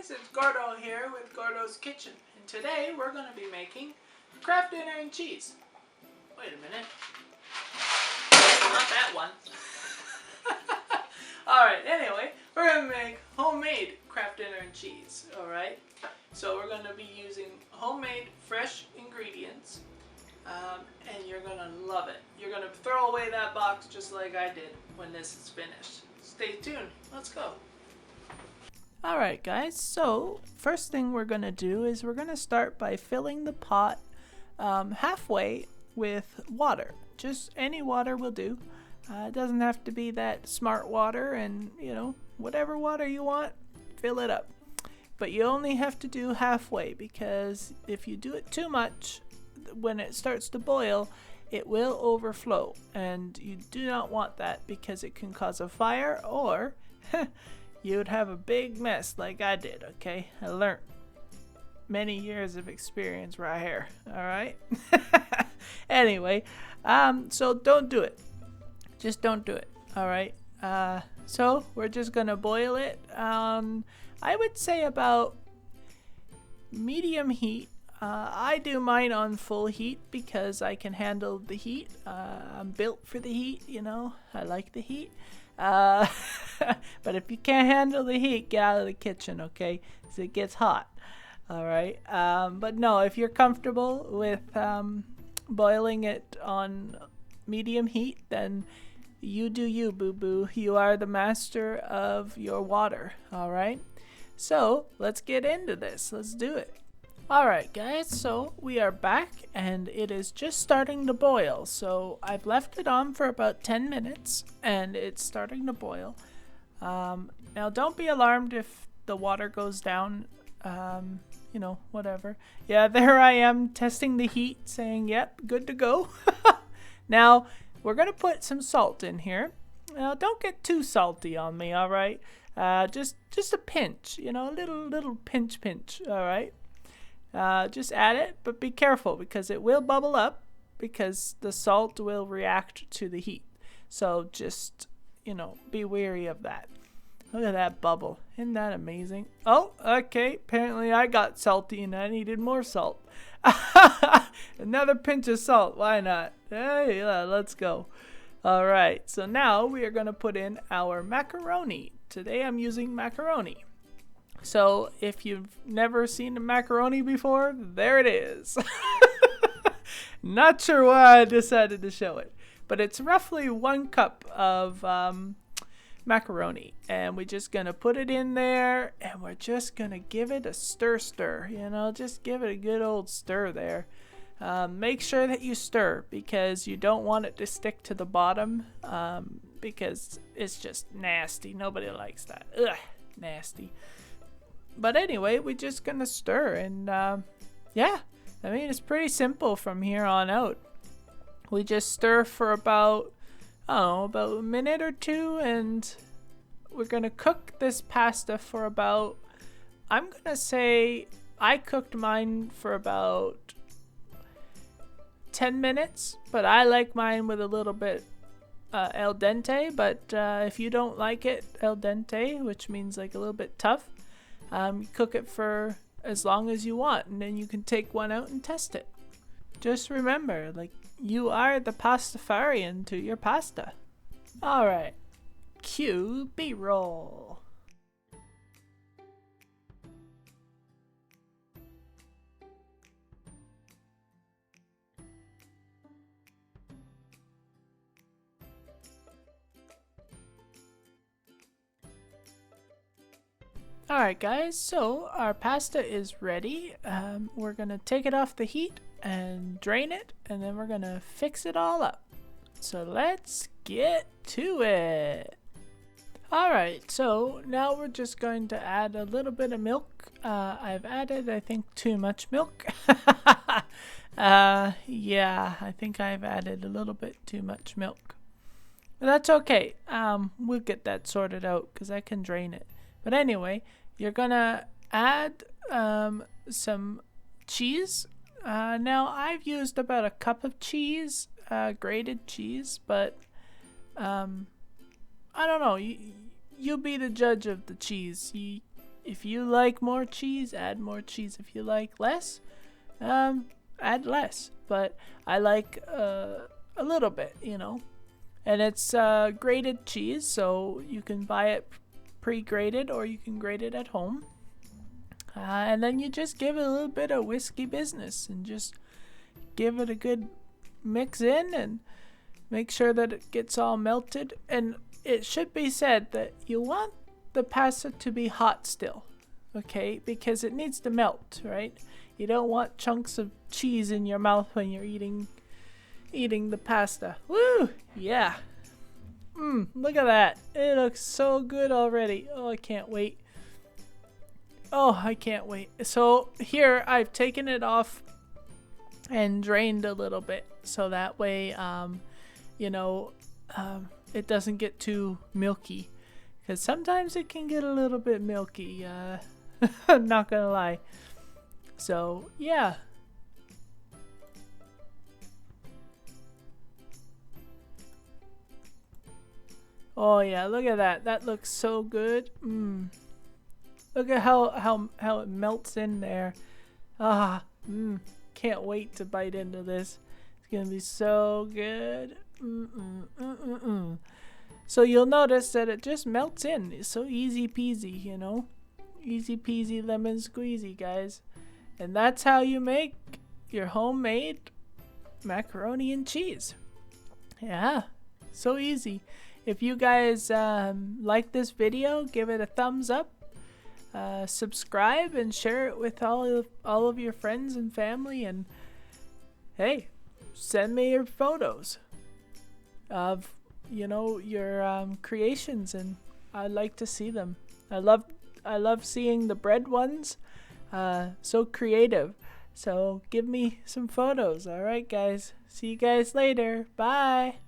guys, it's Gordo here with Gordo's Kitchen, and today we're going to be making Kraft Dinner and Cheese. Wait a minute. Not that one. Alright, anyway, we're going to make homemade Kraft Dinner and Cheese, alright? So we're going to be using homemade fresh ingredients, and you're going to love it. You're going to throw away that box just like I did when this is finished. Stay tuned. Let's go. Alright guys, so first thing we're going to do is we're going to start by filling the pot halfway with water. Just any water will do. It doesn't have to be that smart water, and you know, whatever water you want, fill it up. But you only have to do halfway, because if you do it too much, when it starts to boil, it will overflow, and you do not want that because it can cause a fire, or you would have a big mess like I did, okay? I learned many years of experience right here, alright? Anyway, so don't do it. Just don't do it, alright? So we're just gonna boil it. I would say about medium heat. I do mine on full heat because I can handle the heat. I'm built for the heat, you know. I like the heat. But if you can't handle the heat, get out of the kitchen, okay? Because it gets hot. Alright. But no, if you're comfortable with boiling it on medium heat, then you do you, boo-boo. You are the master of your water. Alright? So, let's get into this. Let's do it. Alright guys, so we are back and it is just starting to boil. So I've left it on for about 10 minutes and it's starting to boil. Now don't be alarmed if the water goes down, you know, whatever. Yeah, there I am testing the heat, saying yep, good to go. Now we're going to put some salt in here. Now don't get too salty on me, alright? Just a pinch, you know, a little pinch, alright? Just add it, but be careful because it will bubble up because the salt will react to the heat. So just, you know, be wary of that. Look at that bubble. Isn't that amazing? Oh, okay. Apparently I got salty and I needed more salt. Another pinch of salt. Why not? Hey, let's go. All right. So now we are going to put in our macaroni. Today I'm using macaroni. So if you've never seen a macaroni before, there it is. Not sure why I decided to show it, but it's roughly 1 cup of macaroni, and we're just gonna put it in there, and we're just gonna give it a stir, you know, just give it a good old stir there. Make sure that you stir because you don't want it to stick to the bottom, because it's just nasty. Nobody likes that. Ugh, nasty. But anyway, we're just gonna stir, and yeah, I mean, it's pretty simple from here on out. We just stir for about, I don't know, about a minute or two, and we're gonna cook this pasta for about, I'm gonna say, I cooked mine for about 10 minutes, but I like mine with a little bit al dente, but if you don't like it al dente, which means like a little bit tough, cook it for as long as you want, and then you can take one out and test it. Just remember, like, you are the pastafarian to your pasta. Alright, cue B-roll. Alright guys, so our pasta is ready. We're gonna take it off the heat and drain it, and then we're gonna fix it all up. So let's get to it. Alright, so now we're just going to add a little bit of milk. I've added, I think, too much milk. Yeah, I think I've added a little bit too much milk. But that's okay. We'll get that sorted out because I can drain it. But anyway, you're gonna add some cheese. Now I've used about a cup of cheese, grated cheese, but I don't know. You be the judge of the cheese. If you like more cheese, add more cheese. If you like less, add less. But I like a little bit, you know. And it's grated cheese, so you can buy it pre-grated or you can grate it at home. And then you just give it a little bit of whiskey business and just give it a good mix in and make sure that it gets all melted. And it should be said that you want the pasta to be hot still, okay? Because it needs to melt, right? You don't want chunks of cheese in your mouth when you're eating the pasta. Woo! Yeah. Look at that. It looks so good already. Oh, I can't wait. Oh, I can't wait. So here I've taken it off and drained a little bit so that way you know, it doesn't get too milky, because sometimes it can get a little bit milky, I'm not gonna lie. So yeah, oh yeah, look at that. That looks so good. Look at how it melts in there. Can't wait to bite into this. It's gonna be so good. So you'll notice that it just melts in. It's so easy peasy, you know. Easy peasy lemon squeezy, guys. And that's how you make your homemade macaroni and cheese. Yeah, so easy. If you guys like this video, give it a thumbs up. Subscribe and share it with all of your friends and family, and hey, send me your photos of, you know, your creations, and I'd like to see them. I love seeing the bread ones. So creative. So give me some photos. All right, guys. See you guys later. Bye.